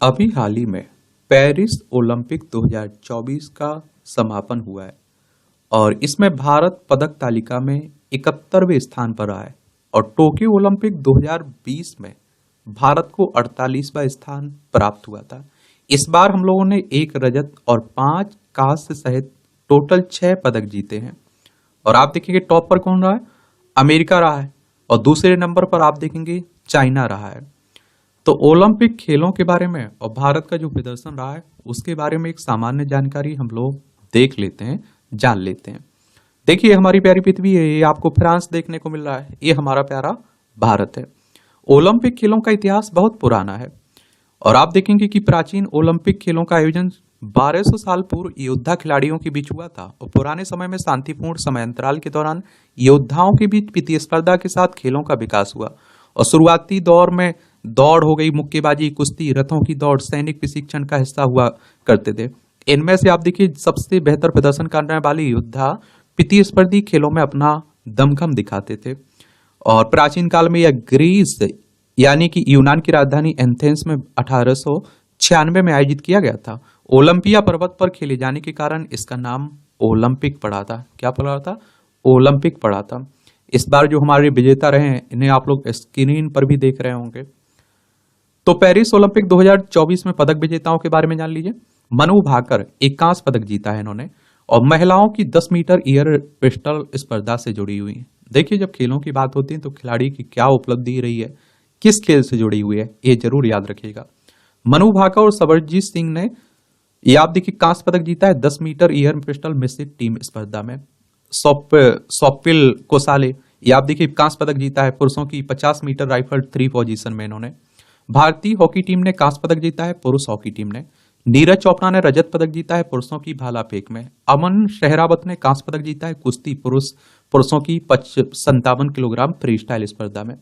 अभी हाल ही में Paris Olympic 2024 का समापन हुआ है और इसमें भारत पदक तालिका में 71वें स्थान पर रहा है और टोक्यो ओलंपिक 2020 में भारत को 48वां स्थान प्राप्त हुआ था। इस बार हम लोगों ने एक रजत और 5 कांस्य सहित टोटल 6 पदक जीते हैं। और आप देखेंगे टॉप पर कौन रहा है? अमेरिका रहा है और दूसरे नंबर पर आप देखेंगे चाइना रहा है। तो ओलंपिक खेलों के बारे में और भारत का जो प्रदर्शन रहा है उसके बारे में एक सामान्य जानकारी हम लोग देख लेते हैं, जान लेते हैं। देखिए हमारी प्यारी पृथ्वी है, ये आपको फ्रांस देखने को मिल रहा है, ये हमारा प्यारा भारत है। ओलंपिक खेलों का इतिहास बहुत पुराना है और आप देखेंगे कि प्राचीन ओलंपिक खेलों का आयोजन 1200 साल पूर्व योद्धा खिलाड़ियों के बीच हुआ था और पुराने समय में शांतिपूर्ण समयांतराल के दौरान योद्धाओं के बीच प्रतिस्पर्धा के साथ खेलों का विकास हुआ। और शुरुआती दौर में दौड़ हो गई, मुक्केबाजी, कुश्ती, रथों की दौड़ सैनिक प्रशिक्षण का हिस्सा हुआ करते थे। इनमें से आप देखिए सबसे बेहतर प्रदर्शन करने वाले योद्धा प्रतिस्पर्धी खेलों में अपना दमखम दिखाते थे। और प्राचीन काल में यह ग्रीस यानी कि यूनान की राजधानी एथेंस में 1896 में आयोजित किया गया था। ओलंपिया पर्वत पर खेले जाने के कारण इसका नाम ओलंपिक पड़ा था। क्या पड़ा था? ओलंपिक पड़ा था। इस बार जो हमारे विजेता रहे हैं इन्हें आप लोग स्क्रीन पर भी देख रहे होंगे। तो पेरिस ओलंपिक 2024 में पदक विजेताओं के बारे में जान लीजिए। मनु भाकर एक कांस्य पदक जीता है इन्होंने और महिलाओं की 10 मीटर एयर पिस्टल स्पर्धा से जुड़ी हुई है। देखिए जब खेलों की बात होती है तो खिलाड़ी की क्या उपलब्धि रही है, किस खेल से जुड़ी हुई है, ये जरूर याद रखिएगा। मनु भाकर और सबरजीत सिंह ने ये आप देखिए कांस्य पदक जीता है 10 मीटर एयर पिस्टल मिश्रित टीम स्पर्धा में। स्वप्निल कोसाले ये आप देखिए कांस्य पदक जीता है पुरुषों की 50 मीटर राइफल 3 पोजीशन में इन्होंने। भारतीय हॉकी टीम ने कांस्य पदक जीता है पुरुष हॉकी टीम ने। नीरज चोपड़ा ने रजत पदक जीता है पुरुषों की भाला फेंक में। अमन शेहरावत ने कांस्य पदक जीता है कुश्ती पुरुषों की 57 किलोग्राम फ्री स्टाइल स्पर्धा में।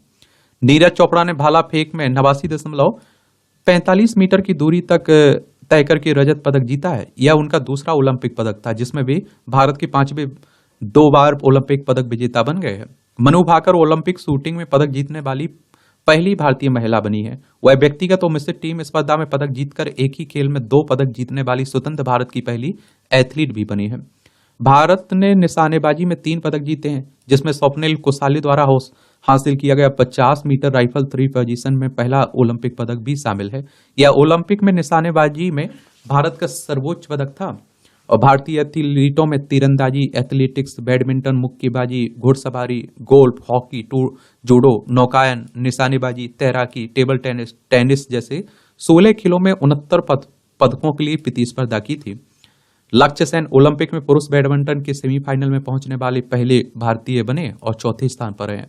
नीरज चोपड़ा ने भाला फेंक में 89.45 मीटर की दूरी तक तय करके रजत पदक जीता है। यह उनका दूसरा ओलंपिक पदक था जिसमें वे भारत के 5वें 2 बार ओलंपिक पदक विजेता बन गए हैं। मनु भाकर ओलंपिक शूटिंग में पदक जीतने वाली पहली भारतीय महिला बनी है। वह व्यक्तिगत और मिश्रित टीम स्पर्धा में पदक जीतकर एक ही खेल में 2 पदक जीतने वाली स्वतंत्र भारत की पहली एथलीट भी बनी है। भारत ने निशानेबाजी में 3 पदक जीते हैं जिसमें स्वप्निल कोसाले द्वारा हासिल किया गया 50 मीटर राइफल 3 पोजीशन में पहला ओलंपिक पदक भी शामिल है। यह ओलंपिक में निशानेबाजी में भारत का सर्वोच्च पदक था। और भारतीय एथलीटों में तीरंदाजी, एथलेटिक्स, बैडमिंटन, मुक्केबाजी, घुड़सवारी, गोल्फ, हॉकी, जूडो, नौकायन, निशानेबाजी, तैराकी, टेबल टेनिस, टेनिस जैसे 16 खेलों में 69 पदकों के लिए प्रतिस्पर्धा की थी। लक्ष्य सेन ओलंपिक में पुरुष बैडमिंटन के सेमीफाइनल में पहुंचने वाले पहले भारतीय बने और चौथे स्थान पर रहे।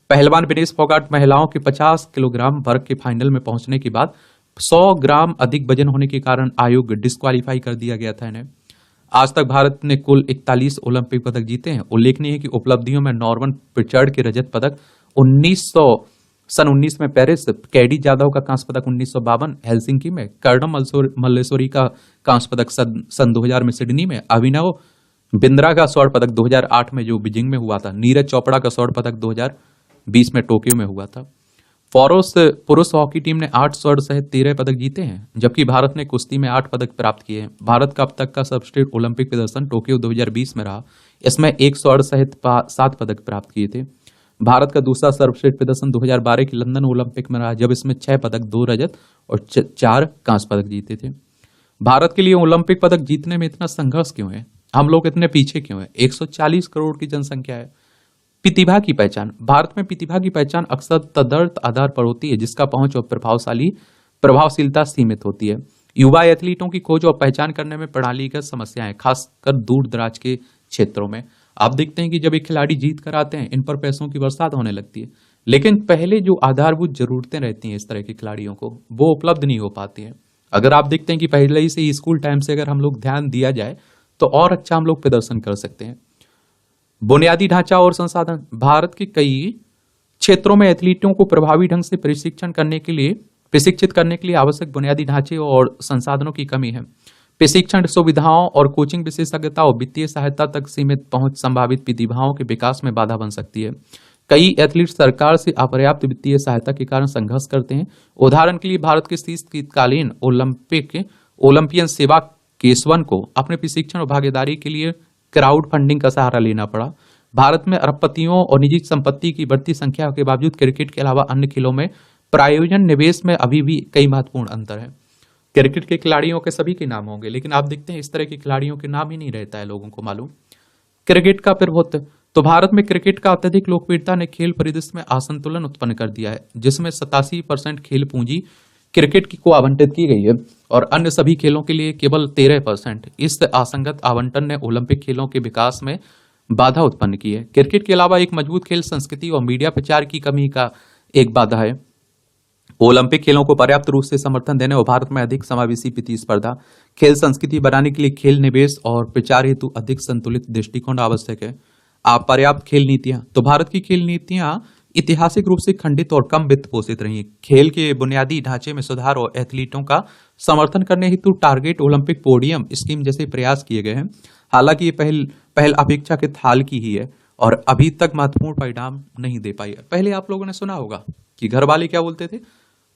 पहलवान विनेश फोगाट महिलाओं के 50 किलोग्राम वर्ग के फाइनल में पहुंचने के बाद 100 ग्राम अधिक वजन होने के कारण आयोग डिस्क्वालीफाई कर दिया गया था इन्हें। आज तक भारत ने कुल 41 ओलंपिक पदक जीते हैं। उल्लेखनीय है कि उपलब्धियों में नॉर्मन पिचार्ड के रजत पदक 1919 में पेरिस, कैडी जाधव का कांस्य पदक 1952 हेलसिंकी में, कर्णम मल्लेश्वरी का कांस्य पदक सन 2000 में सिडनी में, अभिनव बिंद्रा का स्वर्ण पदक 2008 में जो बीजिंग में हुआ था, नीरज चोपड़ा का स्वर्ण पदक 2020 में टोक्यो में हुआ था। पुरुष हॉकी टीम ने 8 स्वर्ण सहित 13 पदक जीते हैं जबकि भारत ने कुश्ती में 8 पदक प्राप्त किए हैं। भारत का अब तक का सर्वश्रेष्ठ ओलंपिक प्रदर्शन टोक्यो 2020 में रहा। इसमें 1 स्वर्ण सहित 7 पदक प्राप्त किए थे। भारत का दूसरा सर्वश्रेष्ठ प्रदर्शन 2012 के लंदन ओलंपिक में रहा जब इसमें 6 पदक, 2 रजत और 4 कांस्य पदक जीते थे। भारत के लिए ओलंपिक पदक जीतने में इतना संघर्ष क्यों है? हम लोग इतने पीछे क्यों है? 140 करोड़ की जनसंख्या है। प्रतिभा की पहचान, भारत में प्रतिभा की पहचान अक्सर तदर्थ आधार पर होती है जिसका पहुंच और प्रभावशीलता सीमित होती है। युवा एथलीटों की खोज और पहचान करने में प्रणालीगत समस्याएं, खासकर दूर दराज के क्षेत्रों में। आप देखते हैं कि जब एक खिलाड़ी जीत कर आते हैं इन पर पैसों की बरसात होने लगती है, लेकिन पहले जो आधारभूत जरूरतें रहती हैं इस तरह के खिलाड़ियों को वो उपलब्ध नहीं हो पाती हैं। अगर आप देखते हैं कि पहले ही से स्कूल टाइम से अगर हम लोग ध्यान दिया जाए तो और अच्छा हम लोग प्रदर्शन कर सकते हैं। बुनियादी ढांचा और संसाधन, भारत के कई क्षेत्रों में एथलीटों को प्रभावी ढंग से प्रशिक्षित करने के लिए आवश्यक बुनियादी ढांचे और संसाधनों की कमी है। प्रशिक्षण सुविधाओं और कोचिंग विशेषज्ञता और वित्तीय सहायता तक सीमित पहुंच संभावित प्रतिभाओं के विकास में बाधा बन सकती है। कई एथलीट सरकार से अपर्याप्त वित्तीय सहायता के कारण संघर्ष करते हैं। उदाहरण के लिए भारत के शीतकालीन ओलंपियन सेवा केशवन को अपने प्रशिक्षण और भागीदारी के लिए क्राउड फंडिंग का सहारा लेना पड़ा। भारत में अरबपतियों और निजी संपत्ति की बढ़ती संख्या के बावजूद क्रिकेट के अलावा अन्य खेलों में प्रायोजन निवेश में अभी भी कई महत्वपूर्ण अंतर है। क्रिकेट के खिलाड़ियों के सभी के नाम होंगे, लेकिन आप देखते हैं इस तरह के खिलाड़ियों के नाम ही नहीं रहता है लोगों को मालूम। क्रिकेट का प्रभुत्व, तो भारत में क्रिकेट का अत्यधिक लोकप्रियता ने खेल परिदृश्य में असंतुलन उत्पन्न कर दिया है, जिसमें 87% खेल पूंजी क्रिकेट को आवंटित की गई है और अन्य सभी खेलों के लिए केवल 13%। इस असंगत आवंटन ने ओलंपिक खेलों के विकास में बाधा उत्पन्न की है। क्रिकेट के अलावा एक मजबूत खेल संस्कृति और मीडिया प्रचार की कमी का एक बाधा है। ओलंपिक खेलों को पर्याप्त रूप से समर्थन देने और भारत में अधिक समावेशी प्रतिस्पर्धा खेल संस्कृति बनाने के लिए खेल निवेश और प्रचार हेतु अधिक संतुलित दृष्टिकोण आवश्यक है। आप पर्याप्त खेल नीतियां, तो भारत की खेल नीतियां ऐतिहासिक रूप से खंडित और कम वित्त पोषित रही। खेल के बुनियादी ढांचे में सुधार और एथलीटों का समर्थन करने हेतु टारगेट ओलंपिक पोडियम स्कीम जैसे प्रयास किए गए हैं। हालांकि ये पहल अपेक्षाकृत हाल की ही है और अभी तक महत्वपूर्ण परिणाम नहीं दे पाई है। पहले आप लोगों ने सुना होगा कि घर वाले क्या बोलते थे,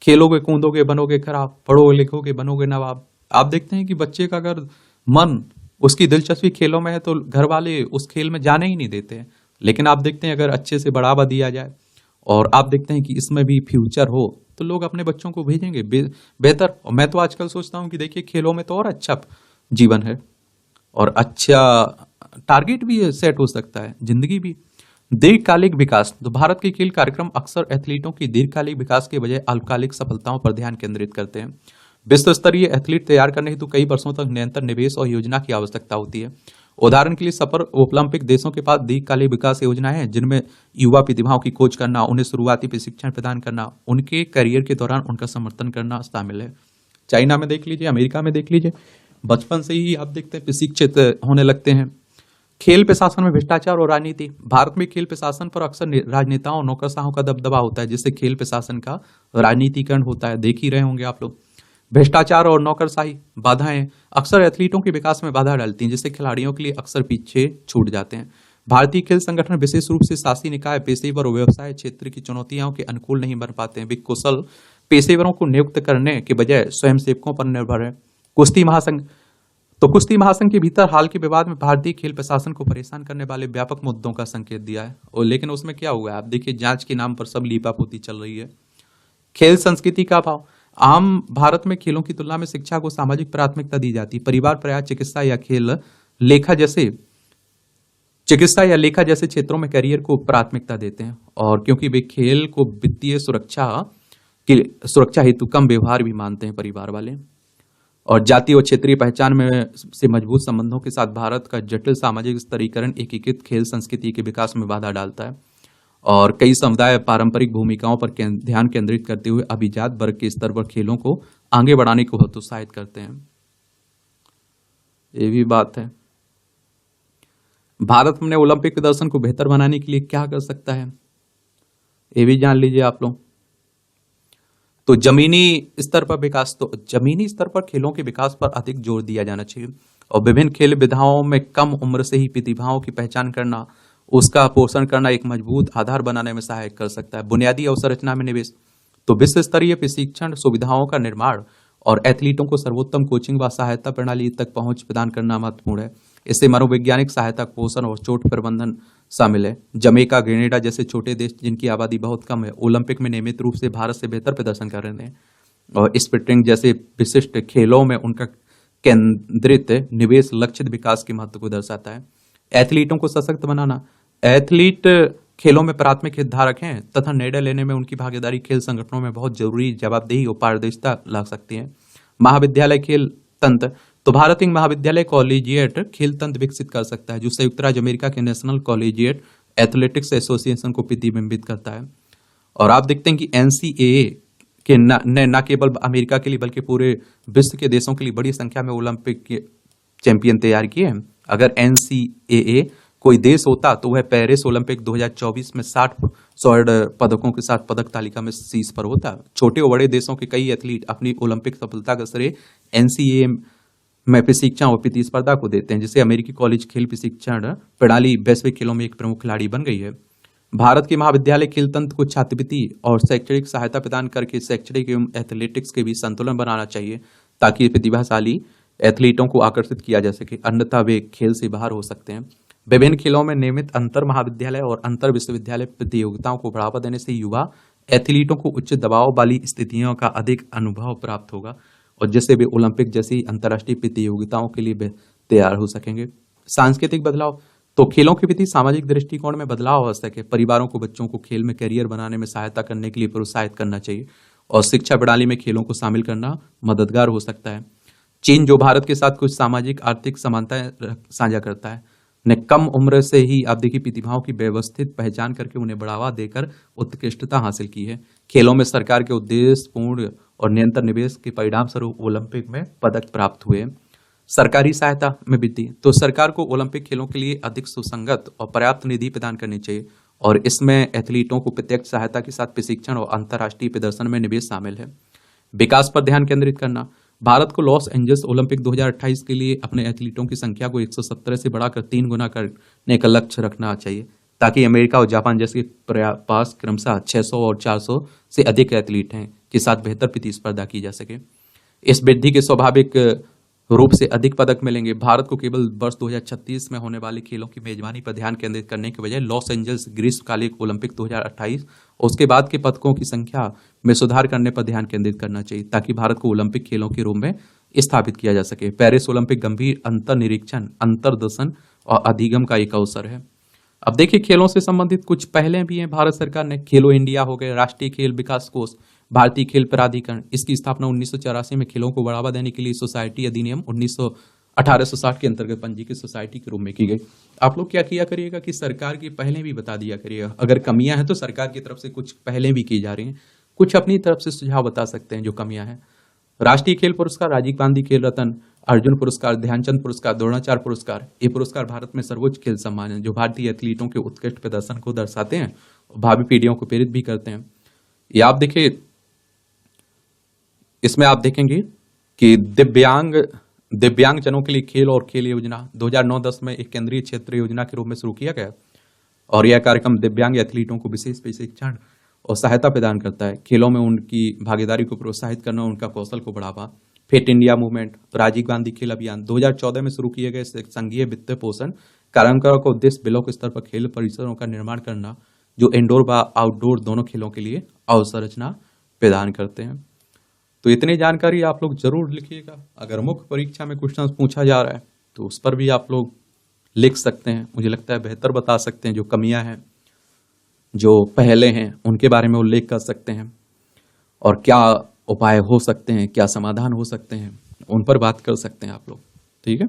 खेलोगे कूदोगे बनोगे खराब, पढ़ोगे लिखोगे बनोगे नवाब। आप देखते हैं कि बच्चे का अगर मन, उसकी दिलचस्पी खेलों में है तो घर वाले उस खेल में जाने ही नहीं देते हैं। लेकिन आप देखते हैं अगर अच्छे से बढ़ावा दिया जाए और आप देखते हैं कि इसमें भी फ्यूचर हो तो लोग अपने बच्चों को भेजेंगे बेहतर। और मैं तो आजकल सोचता हूं कि देखिए खेलों में तो और अच्छा जीवन है और अच्छा टारगेट भी सेट हो सकता है, जिंदगी भी। दीर्घकालिक विकास, तो भारत के खेल कार्यक्रम अक्सर एथलीटों की दीर्घकालिक विकास के बजाय अल्पकालिक सफलताओं पर ध्यान केंद्रित करते हैं। विश्व स्तरीय एथलीट तैयार करने हेतु कई वर्षों तक निरंतर निवेश और योजना की आवश्यकता होती है। उदाहरण के लिए सफल ओलंपिक देशों के पास दीर्घकालिक विकास योजनाएं हैं, जिनमें युवा प्रतिभाओं की खोज करना, उन्हें शुरुआती प्रशिक्षण प्रदान करना, उनके करियर के दौरान उनका समर्थन करना शामिल है। चाइना में देख लीजिए, अमेरिका में देख लीजिए, बचपन से ही आप देखते हैं प्रशिक्षित होने लगते हैं। खेल प्रशासन में भ्रष्टाचार और राजनीति, भारत में खेल प्रशासन पर अक्सर राजनेताओं और नौकरशाहों का दबदबा होता है, जिससे खेल प्रशासन का राजनीतिकरण होता है। देख ही रहे होंगे आप लोग। भ्रष्टाचार और नौकरशाही बाधाएं अक्सर एथलीटों के विकास में बाधा डालती हैं, जिससे खिलाड़ियों के लिए अक्सर पीछे छूट जाते हैं। भारतीय खेल संगठन विशेष रूप से शासी निकाय पेशेवर और व्यवसाय क्षेत्र की चुनौतियों के अनुकूल नहीं बन पाते हैं। वे कुशल पेशेवरों को नियुक्त करने के बजाय स्वयंसेवकों पर निर्भर है। कुश्ती महासंघ, तो कुश्ती महासंघ के भीतर हाल के विवाद में भारतीय खेल प्रशासन को परेशान करने वाले व्यापक मुद्दों का संकेत दिया है। और लेकिन उसमें क्या हुआ है, आप देखिए जांच के नाम पर सब लीपापोती चल रही है। खेल संस्कृति का अभाव, आम भारत में खेलों की तुलना में शिक्षा को सामाजिक प्राथमिकता दी जाती है। परिवार प्राय चिकित्सा या लेखा जैसे क्षेत्रों में करियर को प्राथमिकता देते हैं, और क्योंकि वे खेल को वित्तीय सुरक्षा हेतु कम व्यवहार भी मानते हैं परिवार वाले। और जातीय और क्षेत्रीय पहचान में से मजबूत संबंधों के साथ भारत का जटिल सामाजिक स्तरीकरण एकीकृत खेल संस्कृति के विकास में बाधा डालता है। और कई समुदाय पारंपरिक भूमिकाओं पर ध्यान केंद्रित करते हुए अभिजात वर्ग के स्तर पर खेलों को आगे बढ़ाने को हतोत्साहित करते हैं। ये भी बात है। भारत में ओलंपिक प्रदर्शन को बेहतर बनाने के लिए क्या कर सकता है, ये भी जान लीजिए आप लोग। तो जमीनी स्तर पर विकास, तो जमीनी स्तर पर खेलों के विकास पर अधिक जोर दिया जाना चाहिए और विभिन्न खेल विधाओं में कम उम्र से ही प्रतिभाओं की पहचान करना, उसका पोषण करना एक मजबूत आधार बनाने में सहायक कर सकता है। बुनियादी अवसंरचना में निवेश, तो विश्व स्तरीय प्रशिक्षण सुविधाओं का निर्माण और एथलीटों को सर्वोत्तम कोचिंग व सहायता प्रणाली तक पहुंच प्रदान करना महत्वपूर्ण है। इससे मनोवैज्ञानिक सहायता, पोषण और चोट प्रबंधन शामिल है। जमैका, ग्रेनेडा जैसे छोटे देश जिनकी आबादी बहुत कम है, ओलंपिक में नियमित रूप से भारत से बेहतर प्रदर्शन कर रहे हैं और स्प्रिंटिंग जैसे विशिष्ट खेलों में उनका केंद्रित निवेश लक्षित विकास के महत्व को दर्शाता है। एथलीटों को सशक्त बनाना, एथलीट खेलों में प्राथमिक हितधारक हैं तथा निर्णय लेने में उनकी भागीदारी खेल संगठनों में बहुत जरूरी जवाबदेही और पारदर्शिता ला सकती है। महाविद्यालय खेल तंत्र, तो भारत एक महाविद्यालय कॉलेजिएट खेल तंत्र विकसित कर सकता है जो संयुक्त राज्य अमेरिका के नेशनल कॉलेजिएट एथलेटिक्स एसोसिएशन को प्रतिबिंबित करता है। और आप देखते हैं कि NCAA के न केवल अमेरिका के लिए बल्कि पूरे विश्व के देशों के लिए बड़ी संख्या में ओलंपिक के चैंपियन तैयार किए हैं। अगर NCAA कोई देश होता तो वह पेरिस ओलंपिक 2024 में 60 स्वर्ण पदकों के साथ पदक तालिका में शीर्ष पर होता। छोटे और बड़े देशों के कई एथलीट अपनी ओलंपिक सफलता का श्रेय NCAA में प्रशिक्षण और प्रतिस्पर्धा को देते हैं, जिससे अमेरिकी कॉलेज खेल प्रशिक्षण प्रणाली वैश्विक खेलों में एक प्रमुख खिलाड़ी बन गई है। भारत की महाविद्यालय खेल तंत्र को छात्रवृत्ति और शैक्षणिक सहायता प्रदान करके शैक्षणिक एवं एथलेटिक्स के बीच संतुलन बनाना चाहिए, ताकि प्रतिभाशाली एथलीटों को आकर्षित किया जा सके, अन्यथा वे खेल से बाहर हो सकते हैं। विभिन्न खेलों में नियमित अंतर महाविद्यालय और अंतर विश्वविद्यालय प्रतियोगिताओं को बढ़ावा देने से युवा एथलीटों को उच्च दबाव वाली स्थितियों का अधिक अनुभव प्राप्त होगा, और जिससे वे ओलंपिक जैसी अंतर्राष्ट्रीय प्रतियोगिताओं के लिए तैयार हो सकेंगे। सांस्कृतिक बदलाव, तो खेलों के प्रति सामाजिक दृष्टिकोण में बदलाव आवश्यक है। परिवारों को बच्चों को खेल में करियर बनाने में सहायता करने के लिए प्रोत्साहित करना चाहिए, और शिक्षा प्रणाली में खेलों को शामिल करना मददगार हो सकता है। चीन, जो भारत के साथ कुछ सामाजिक आर्थिक समानताएं साझा करता है, ने कम उम्र से ही आप देखिए प्रतिभाओं की व्यवस्थित पहचान करके उन्हें बढ़ावा देकर उत्कृष्टता हासिल की है। खेलों में सरकार के उद्देश्यपूर्ण और निरंतर निवेश के परिणाम स्वरूप ओलंपिक में पदक प्राप्त हुए। सरकारी सहायता में वृद्धि, तो सरकार को ओलंपिक खेलों के लिए अधिक सुसंगत और पर्याप्त निधि प्रदान करनी चाहिए, और इसमें एथलीटों को प्रत्यक्ष सहायता के साथ प्रशिक्षण और अंतर्राष्ट्रीय प्रदर्शन में निवेश शामिल है। विकास पर ध्यान केंद्रित करना, भारत को लॉस एंजल्स ओलंपिक 2028 के लिए अपने एथलीटों की संख्या को 117 से बढ़ाकर 3 गुना करने का लक्ष्य रखना चाहिए, ताकि अमेरिका और जापान जैसे पास क्रमशः 600 और 400 से अधिक एथलीट हैं के साथ बेहतर प्रतिस्पर्धा की जा सके। इस वृद्धि के स्वाभाविक रूप से अधिक पदक मिलेंगे। भारत को केवल वर्ष 2036 में होने वाले खेलों की मेजबानी पर ध्यान केंद्रित करने के बजाय लॉस एंजल्स ग्रीष्मकालिक ओलंपिक 2028 और उसके बाद के पदकों की संख्या में सुधार करने पर ध्यान केंद्रित करना चाहिए, ताकि भारत को ओलंपिक खेलों के रूप में स्थापित किया जा सके। पेरिस ओलंपिक गंभीर अंतर निरीक्षण, अंतर्दर्शन और अधिगम का एक अवसर है। अब देखिए, खेलों से संबंधित कुछ पहले भी हैं। भारत सरकार ने खेलो इंडिया हो गए, राष्ट्रीय खेल विकास कोष, भारतीय खेल प्राधिकरण, इसकी स्थापना 1984 में खेलों को बढ़ावा देने के लिए सोसाइटी अधिनियम 1860 के अंतर्गत पंजीकृत सोसाइटी के रूप में की गई। आप लोग क्या किया करिएगा कि सरकार की पहले भी बता दिया करिएगा। अगर कमियां हैं तो सरकार की तरफ से कुछ पहले भी की जा रही हैं, कुछ अपनी तरफ से सुझाव बता सकते हैं जो कमियां हैं। राष्ट्रीय खेल पुरस्कार, राजीव गांधी खेल रत्न, अर्जुन पुरस्कार, ध्यानचंद पुरस्कार, द्रोणाचार्य पुरस्कार, ये पुरस्कार भारत में सर्वोच्च खेल सम्मान है, जो भारतीय एथलीटों के उत्कृष्ट प्रदर्शन को दर्शाते हैं और भावी पीढ़ियों को प्रेरित भी करते हैं। ये आप देखिए, इसमें आप देखेंगे कि दिव्यांग जनों के लिए खेल और खेल योजना 2009-10 में एक केंद्रीय क्षेत्र योजना के रूप में शुरू किया गया, और यह कार्यक्रम दिव्यांग एथलीटों को विशेष प्रशिक्षण और सहायता प्रदान करता है। खेलों में उनकी भागीदारी को प्रोत्साहित करना, उनका कौशल को बढ़ावा। Fit India movement, Rajiv Gandhi खेल अभियान 2014 में शुरू किए गए संघीय वित्त पोषण कार्यक्रम का उद्देश्य ब्लॉक स्तर पर खेल परिसरों का निर्माण करना, जो इंडोर व आउटडोर दोनों खेलों के लिए अवसंरचना प्रदान करते हैं। तो इतनी जानकारी आप लोग जरूर लिखिएगा। अगर मुख्य परीक्षा में क्वेश्चन पूछा जा रहा है तो उस पर भी आप लोग लिख सकते हैं। मुझे लगता है बेहतर बता सकते हैं। जो कमियां हैं, जो पहले हैं, उनके बारे में उल्लेख कर सकते हैं, और क्या उपाय हो सकते हैं, क्या समाधान हो सकते हैं, उन पर बात कर सकते हैं आप लोग। ठीक है।